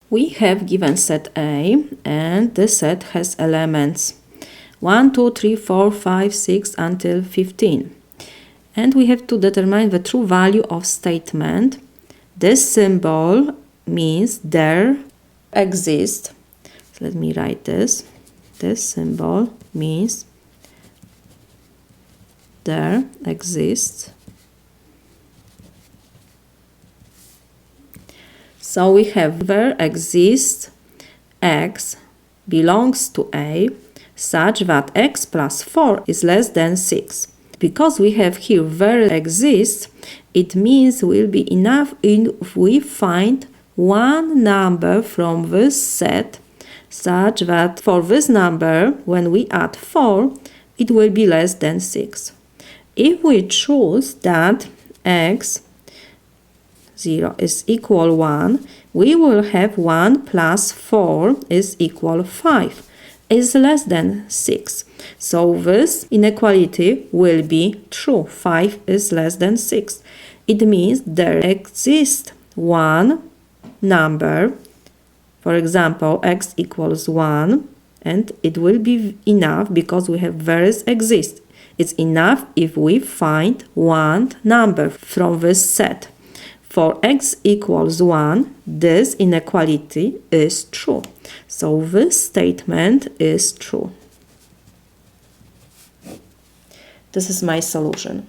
We have given set A, and the set has elements 1, 2, 3, 4, 5, 6 until 15. And we have to determine the true value of statement. This symbol means there exists. So let me write this. This symbol means there exists. So we have there exists x belongs to A such that x plus 4 is less than 6. Because we have here there exists, it means will be enough if we find one number from this set such that for this number, when we add 4, it will be less than 6. If we choose that x 0 is equal 1, we will have 1 plus 4 is equal 5, is less than 6. So this inequality will be true. 5 is less than 6. It means there exists one number, for example, x equals 1, and it will be enough because we have there exist. It's enough if we find one number from this set. For x equals 1, this inequality is true. So this statement is true. This is my solution.